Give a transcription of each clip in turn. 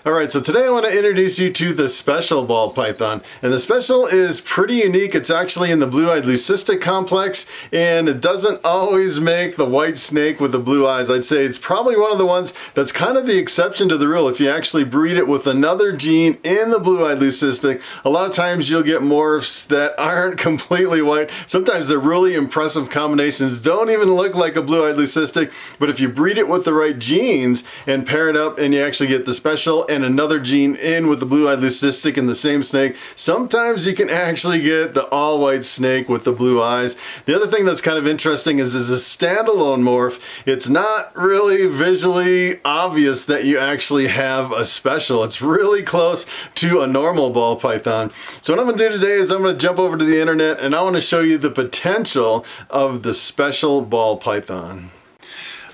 Alright, so today I want to introduce you to the Special ball python. And the Special is pretty unique. It's actually in the blue-eyed leucistic complex, and it doesn't always make the white snake with the blue eyes. I'd say it's probably one of the ones that's kind of the exception to the rule. If you actually breed it with another gene in the blue-eyed leucistic, a lot of times you'll get morphs that aren't completely white. Sometimes they're really impressive combinations, don't even look like a blue-eyed leucistic, but if you breed it with the right genes and pair it up and you actually get the Special and another gene in with the blue-eyed leucistic in the same snake, sometimes you can actually get the all-white snake with the blue eyes. The other thing that's kind of interesting is a standalone morph. It's not really visually obvious that you actually have a Special. It's really close to a normal ball python. So what I'm going to do today is I'm going to jump over to the internet and I want to show you the potential of the Special ball python.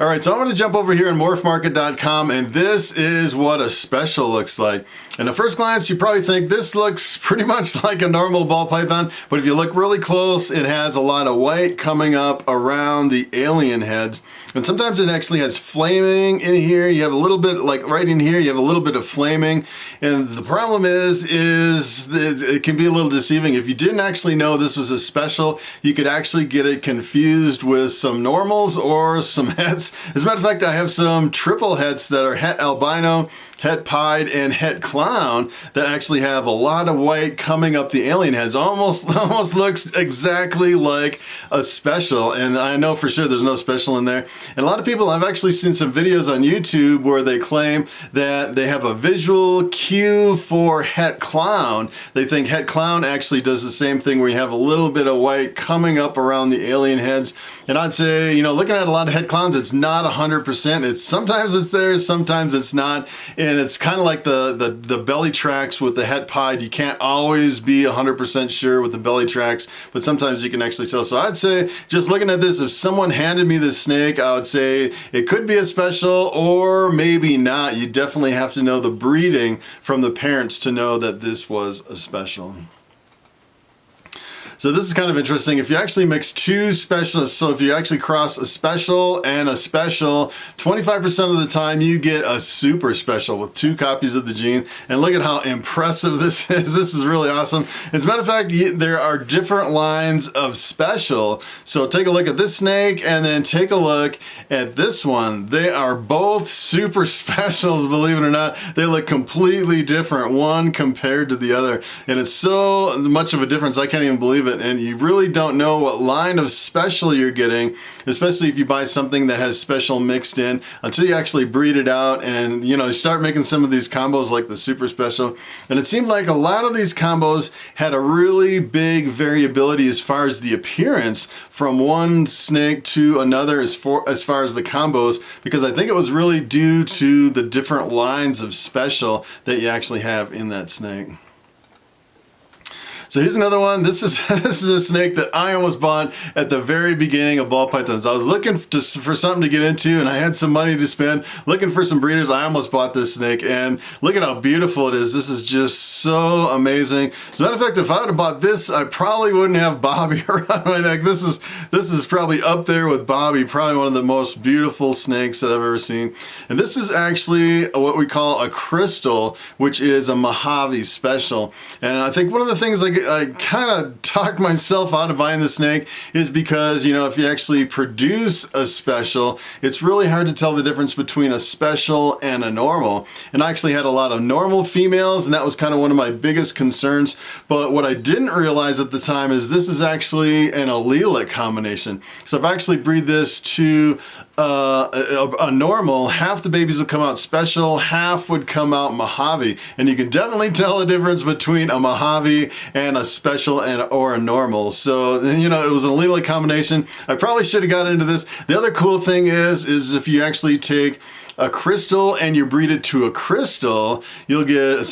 Alright, so I'm going to jump over here on morphmarket.com, and this is what a Special looks like. And at first glance, you probably think this looks pretty much like a normal ball python, but if you look really close, it has a lot of white coming up around the alien heads. And sometimes it actually has flaming in here. You have a little bit, like right in here, you have a little bit of flaming. And the problem is that it can be a little deceiving. If you didn't actually know this was a Special, you could actually get it confused with some normals or some hets. As a matter of fact, I have some triple hets that are het albino, het pied, and het clown that actually have a lot of white coming up the alien heads. Almost looks exactly like a Special, and I know for sure there's no Special in there. And a lot of people, I've actually seen some videos on YouTube where they claim that they have a visual cue for het clown. They think het clown actually does the same thing where you have a little bit of white coming up around the alien heads. And I'd say, you know, looking at a lot of het clowns, it's not 100%. It's sometimes it's there, sometimes it's not. And it's kind of like the belly tracks with the het pied. You can't always be 100% sure with the belly tracks, but sometimes you can actually tell. So I'd say, just looking at this, if someone handed me this snake, I would say it could be a Special or maybe not. You definitely have to know the breeding from the parents to know that this was a Special. So this is kind of interesting. If you actually mix two Specials, so if you actually cross a Special and a Special, 25% of the time you get a super Special with two copies of the gene. And look at how impressive this is. This is really awesome. As a matter of fact, there are different lines of Special. So take a look at this snake and then take a look at this one. They are both super Specials, believe it or not. They look completely different, one compared to the other. And it's so much of a difference, I can't even believe it. And you really don't know what line of Special you're getting, especially if you buy something that has Special mixed in, until you actually breed it out and, you know, you start making some of these combos like the super Special. And it seemed like a lot of these combos had a really big variability as far as the appearance from one snake to another as far as the combos, because I think it was really due to the different lines of Special that you actually have in that snake. So here's another one. This is a snake that I almost bought at the very beginning of ball pythons. I was looking for something to get into and I had some money to spend, looking for some breeders. I almost bought this snake and look at how beautiful it is. This is just so amazing. As a matter of fact, if I would have bought this, I probably wouldn't have Bobby around my neck. This is probably up there with Bobby, probably one of the most beautiful snakes that I've ever seen. And this is actually what we call a crystal, which is a Mojave Special. And I think one of the things I kind of talked myself out of buying the snake is because, you know, if you actually produce a Special, it's really hard to tell the difference between a Special and a normal. And I actually had a lot of normal females, and that was kind of one of my biggest concerns. But what I didn't realize at the time is this is actually an allelic combination. So if I actually breed this to a normal, half the babies would come out Special, half would come out Mojave. And you can definitely tell the difference between a Mojave and a Special or a normal. So, you know, it was an allelic combination. I probably should have got into this. The other cool thing is if you actually take a crystal and you breed it to a crystal, you'll get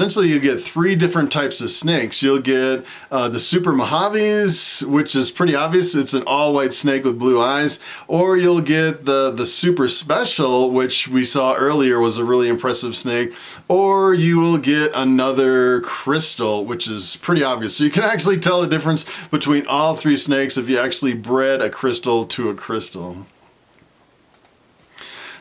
three different types of snakes. You'll get the super Mojaves, which is pretty obvious. It's an all-white snake with blue eyes. Or you'll get the super Special, which we saw earlier was a really impressive snake. Or you will get another crystal, which is pretty obvious. So you can actually tell the difference between all three snakes if you actually bred a crystal to a crystal.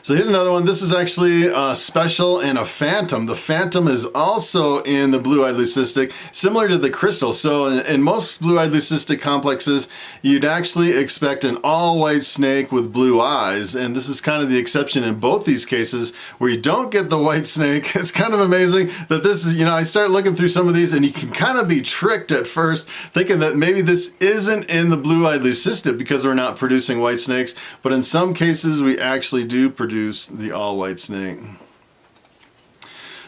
So here's another one. This is actually a special and a phantom. The phantom is also in the blue-eyed leucistic, similar to the crystal. So in most blue-eyed leucistic complexes, you'd actually expect an all-white snake with blue eyes. And this is kind of the exception in both these cases where you don't get the white snake. It's kind of amazing that this is, I start looking through some of these and you can kind of be tricked at first thinking that maybe this isn't in the blue-eyed leucistic because we're not producing white snakes. But in some cases, we actually do produce the all-white snake.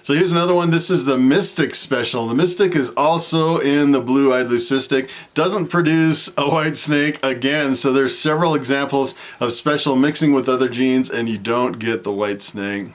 So here's another one. This is the Mystic Special. The Mystic is also in the blue-eyed leucistic. Doesn't produce a white snake again, so there's several examples of special mixing with other genes and you don't get the white snake.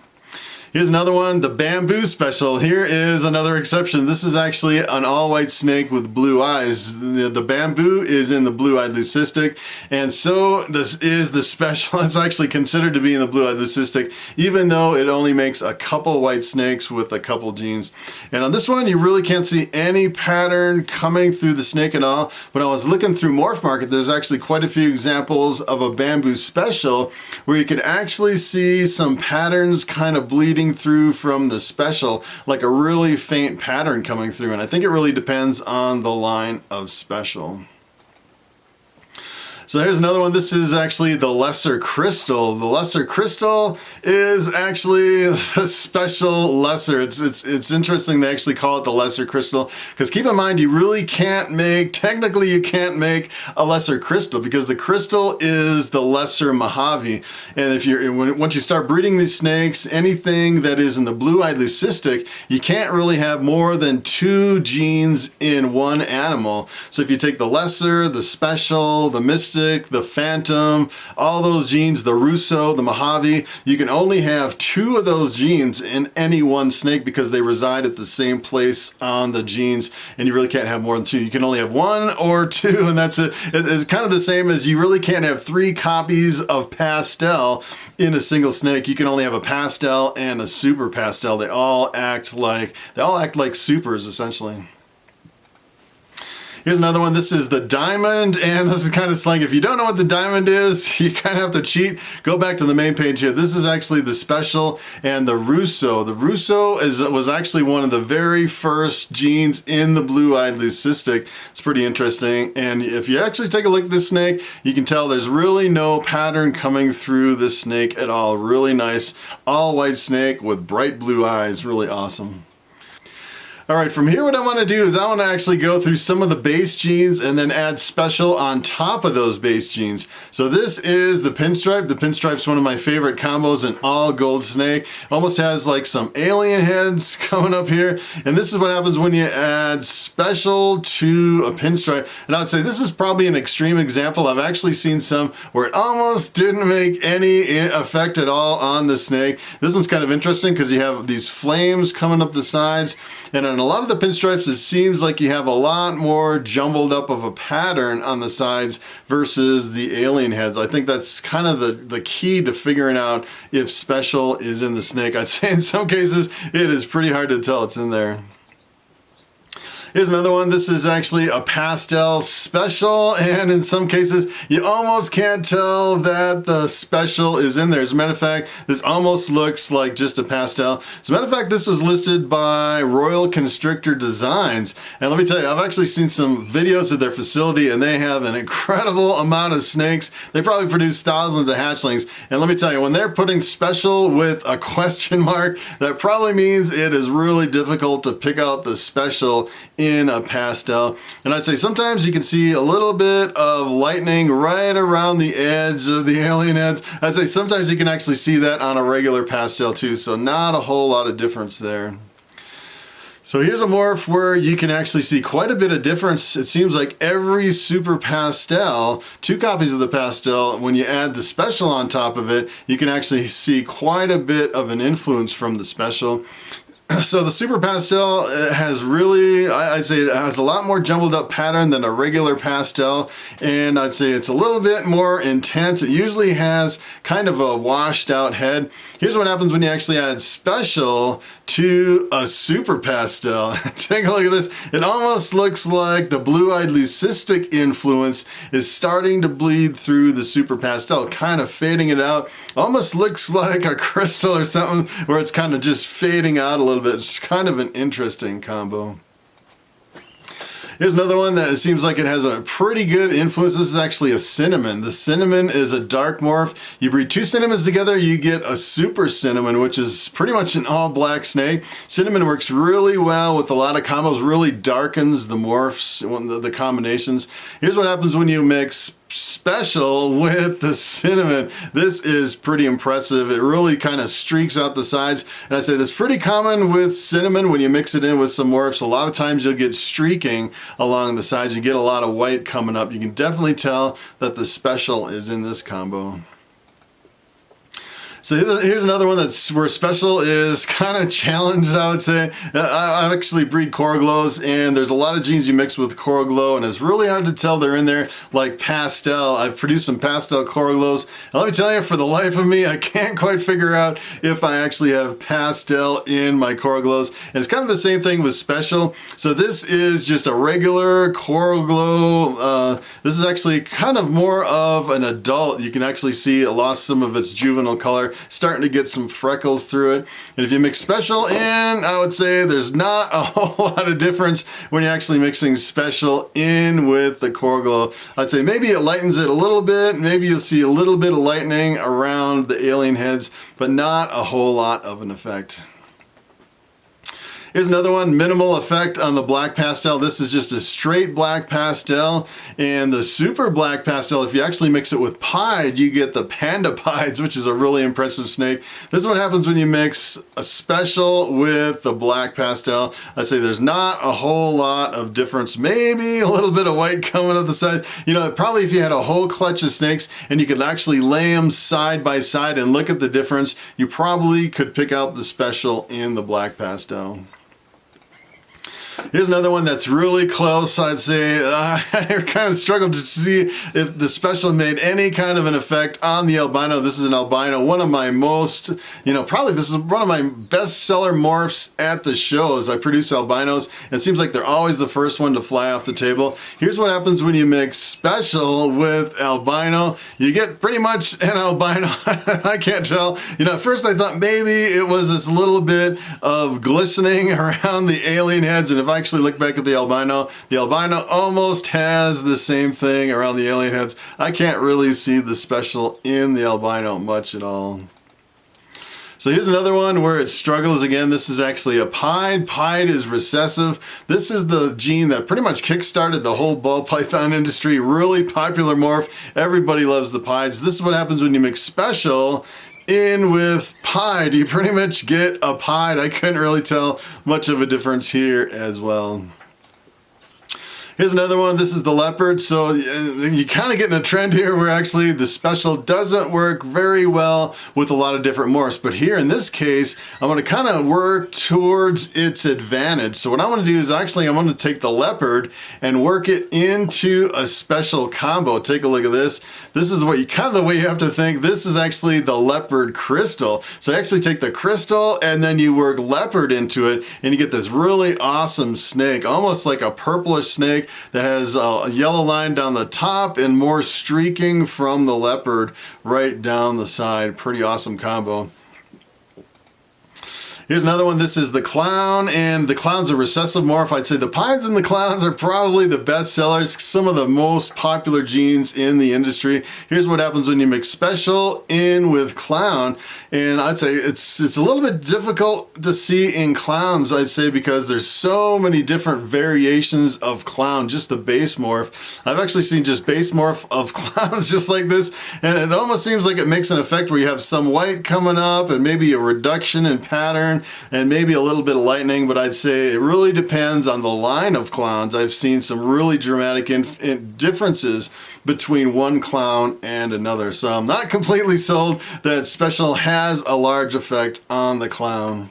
Here's another one, the Bamboo Special. Here is another exception. This is actually an all-white snake with blue eyes. The bamboo is in the blue-eyed leucistic, and so this is the special. It's actually considered to be in the blue-eyed leucistic, even though it only makes a couple white snakes with a couple genes. And on this one, you really can't see any pattern coming through the snake at all. When I was looking through Morphmarket, there's actually quite a few examples of a Bamboo Special where you can actually see some patterns kind of bleeding through from the special, like a really faint pattern coming through, and I think it really depends on the line of special. So here's another one. This is actually the Lesser Crystal. The Lesser Crystal is actually the special lesser. It's interesting they actually call it the Lesser Crystal, because keep in mind, you really can't make, technically you can't make a Lesser Crystal because the crystal is the Lesser Mojave. And if once you start breeding these snakes, anything that is in the blue-eyed leucistic, you can't really have more than 2 genes in one animal. So if you take the Lesser, the Special, the Mystic, the Phantom, all those genes, the Russo, the Mojave, you can only have 2 of those genes in any one snake because they reside at the same place on the genes, and you really can't have more than 2. You can only have 1 or 2, and that's it. It's kind of the same as you really can't have 3 copies of Pastel in a single snake. You can only have a Pastel and a Super Pastel. They all act like supers essentially. Here's another one. This is the Diamond, and this is kind of slang. If you don't know what the Diamond is, you kind of have to cheat. Go back to the main page here. This is actually the Special and the Russo. The Russo was actually one of the very first genes in the blue-eyed leucistic. It's pretty interesting, and if you actually take a look at this snake, you can tell there's really no pattern coming through this snake at all. Really nice all-white snake with bright blue eyes. Really awesome. All right, from here what I want to do is I want to actually go through some of the base genes and then add special on top of those base genes. So this is the Pinstripe. The Pinstripe's one of my favorite combos, an all gold snake. Almost has like some alien heads coming up here. And this is what happens when you add special to a Pinstripe. And I would say this is probably an extreme example. I've actually seen some where it almost didn't make any effect at all on the snake. This one's kind of interesting because you have these flames coming up the sides, and on a lot of the Pinstripes, it seems like you have a lot more jumbled up of a pattern on the sides versus the alien heads. I think that's kind of the key to figuring out if special is in the snake. I'd say in some cases, it is pretty hard to tell it's in there. Here's another one. This is actually a Pastel Special, and in some cases you almost can't tell that the special is in there. As a matter of fact, this almost looks like just a pastel. As a matter of fact, this was listed by Royal Constrictor Designs, and let me tell you, I've actually seen some videos of their facility, and they have an incredible amount of snakes. They probably produce thousands of hatchlings, and let me tell you, when they're putting special with a question mark, that probably means it is really difficult to pick out the special in a pastel. And I'd say sometimes you can see a little bit of lightning right around the edge of the alien heads. I'd say sometimes you can actually see that on a regular pastel too, so not a whole lot of difference there. So here's a morph where you can actually see quite a bit of difference. It seems like every super pastel, 2 copies of the pastel, when you add the special on top of it, you can actually see quite a bit of an influence from the special. So the Super Pastel has really, I'd say it has a lot more jumbled up pattern than a regular pastel, and I'd say it's a little bit more intense. It usually has kind of a washed out head. Here's what happens when you actually add Special to a Super Pastel. Take a look at this. It almost looks like the blue-eyed leucistic influence is starting to bleed through the Super Pastel, kind of fading it out. Almost looks like a crystal or something where it's kind of just fading out a little bit. It's kind of an interesting combo. Here's another one that it seems like it has a pretty good influence. This is actually a cinnamon. The cinnamon is a dark morph. You breed two cinnamons together, you get a super cinnamon, which is pretty much an all black snake. Cinnamon works really well with a lot of combos, really darkens the morphs, the combinations. Here's what happens when you mix Special with the cinnamon. This is pretty impressive. It really kind of streaks out the sides, and I say that's pretty common with cinnamon when you mix it in with some morphs. A lot of times you'll get streaking along the sides. You get a lot of white coming up. You can definitely tell that the Special is in this combo. So here's another one that's where Special is kind of challenged, I would say. I actually breed Coral Glows, and there's a lot of genes you mix with Coral Glow, and it's really hard to tell they're in there, like Pastel. I've produced some Pastel Coral Glows, and let me tell you, for the life of me, I can't quite figure out if I actually have Pastel in my Coral Glows. And it's kind of the same thing with Special. So this is just a regular Coral Glow. This is actually kind of more of an adult. You can actually see it lost some of its juvenile color, starting to get some freckles through it. And if you mix Special in, I would say there's not a whole lot of difference when you're actually mixing Special in with the Coral Glow. I'd say maybe it lightens it a little bit, maybe you'll see a little bit of lightening around the alien heads, but not a whole lot of an effect. Here's another one, minimal effect on the black pastel. This is just a straight black pastel, and the super black pastel, if you actually mix it with pied, you get the Panda Pods, which is a really impressive snake. This is what happens when you mix a Special with the black pastel. I'd say there's not a whole lot of difference. Maybe a little bit of white coming up the sides. You know, probably if you had a whole clutch of snakes and you could actually lay them side by side and look at the difference, you probably could pick out the Special in the black pastel. Here's another one that's really close. I'd say I kind of struggled to see if the Special made any kind of an effect on the Albino. This is an Albino, one of my most, probably this is one of my best seller morphs at the shows. I produce Albinos, and it seems like they're always the first one to fly off the table. Here's what happens when you mix Special with Albino. You get pretty much an Albino. I can't tell. At first I thought maybe it was this little bit of glistening around the alien heads, and if I actually look back at the Albino almost has the same thing around the alien heads. I can't really see the Special in the Albino much at all. So here's another one where it struggles again. This is actually a pied. Pied is recessive. This is the gene that pretty much kickstarted the whole ball python industry. Really popular morph. Everybody loves the pieds. This is what happens when you mix Special in with pied. You pretty much get a pied. I couldn't really tell much of a difference here as well. Here's another one. This is the Leopard. So you kind of get in a trend here where actually the Special doesn't work very well with a lot of different morphs. But here in this case, I'm going to kind of work towards its advantage. So what I want to do is actually I'm going to take the Leopard and work it into a Special combo. Take a look at this. This is what you kind of the way you have to think. This is actually the Leopard crystal. So you actually take the crystal and then you work Leopard into it, and you get this really awesome snake, almost like a purplish snake that has a yellow line down the top and more streaking from the Leopard right down the side. Pretty awesome combo. Here's another one. This is the Clown, and the Clown's a recessive morph. I'd say the Pieds and the Clowns are probably the best sellers, some of the most popular genes in the industry. Here's what happens when you mix Special in with Clown, and I'd say it's a little bit difficult to see in Clowns, I'd say, because there's so many different variations of Clown, just the base morph. I've actually seen just base morph of Clowns just like this, and it almost seems like it makes an effect where you have some white coming up and maybe a reduction in pattern and maybe a little bit of lightening, but I'd say it really depends on the line of Clowns. I've seen some really dramatic differences between one Clown and another, so I'm not completely sold that Special has a large effect on the Clown.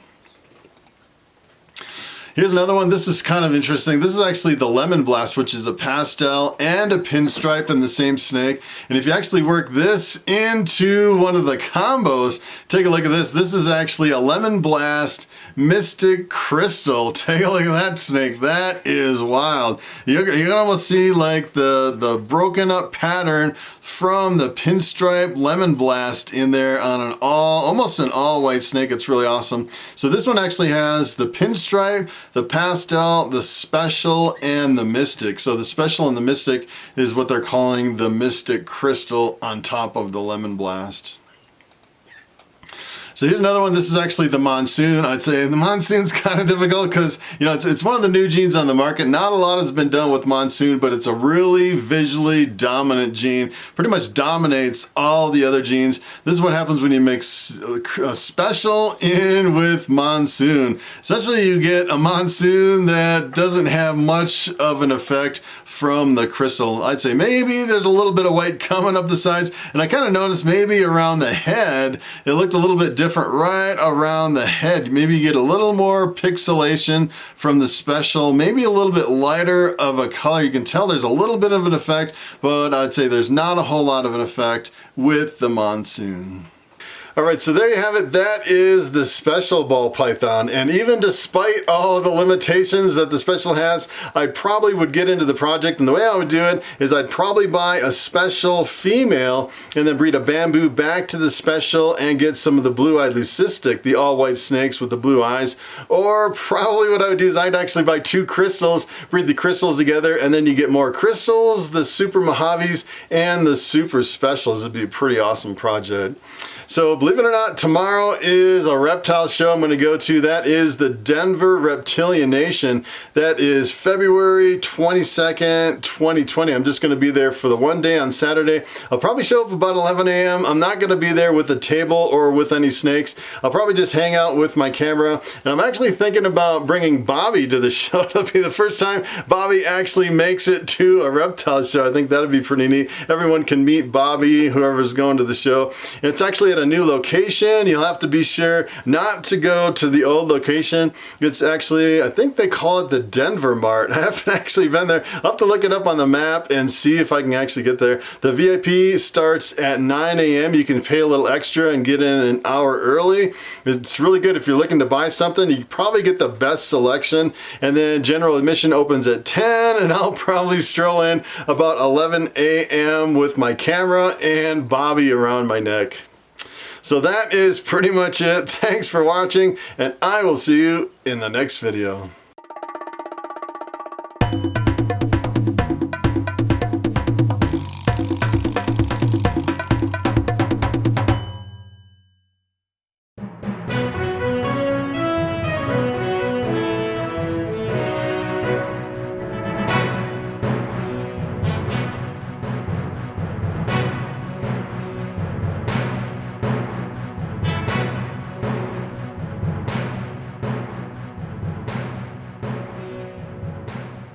Here's another one. This is kind of interesting. This is actually the Lemon Blast, which is a pastel and a pinstripe in the same snake. And if you actually work this into one of the combos, take a look at this. This is actually a Lemon Blast Mystic Crystal. Take a look at that snake. That is wild. You can almost see like the broken up pattern from the pinstripe Lemon Blast in there on an almost an all white snake. It's really awesome. So this one actually has the pinstripe, the pastel, the special, and the mystic. So the special and the mystic is what they're calling the Mystic Crystal on top of the Lemon Blast. So here's another one. This is actually the Monsoon. I'd say the Monsoon's kind of difficult because, you know, it's one of the new genes on the market. Not a lot has been done with Monsoon, but it's a really visually dominant gene. Pretty much dominates all the other genes. This is what happens when you mix a special in with Monsoon. Essentially, you get a Monsoon that doesn't have much of an effect from the crystal. I'd say maybe there's a little bit of white coming up the sides, and I kind of noticed maybe around the head, it looked a little bit different right around the head. Maybe you get a little more pixelation from the special, maybe a little bit lighter of a color. You can tell there's a little bit of an effect, but I'd say there's not a whole lot of an effect with the Monsoon. Alright, so there you have it. That is the special ball python, and even despite all the limitations that the special has, I probably would get into the project, and the way I would do it is I'd probably buy a special female and then breed a bamboo back to the special and get some of the blue-eyed leucistic, the all-white snakes with the blue eyes, or probably what I would do is I'd actually buy 2 crystals, breed the crystals together, and then you get more crystals, the super Mojaves, and the super specials. It'd be a pretty awesome project. So believe it or not, tomorrow is a reptile show I'm going to go to. That is the Denver Reptilian Nation. That is February 22nd, 2020. I'm just going to be there for the one day on Saturday. I'll probably show up about 11 a.m. I'm not going to be there with a table or with any snakes. I'll probably just hang out with my camera. And I'm actually thinking about bringing Bobby to the show. It'll be the first time Bobby actually makes it to a reptile show. I think that'd be pretty neat. Everyone can meet Bobby, whoever's going to the show. And it's actually at a new location. You'll have to be sure not to go to the old location. It's actually, I think they call it the Denver Mart. I haven't actually been there. I'll have to look it up on the map and see if I can actually get there. The VIP starts at 9 a.m. You can pay a little extra and get in an hour early. It's really good if you're looking to buy something. You probably get the best selection. And then general admission opens at 10, and I'll probably stroll in about 11 a.m. with my camera and Bobby around my neck. So that is pretty much it. Thanks for watching, and I will see you in the next video.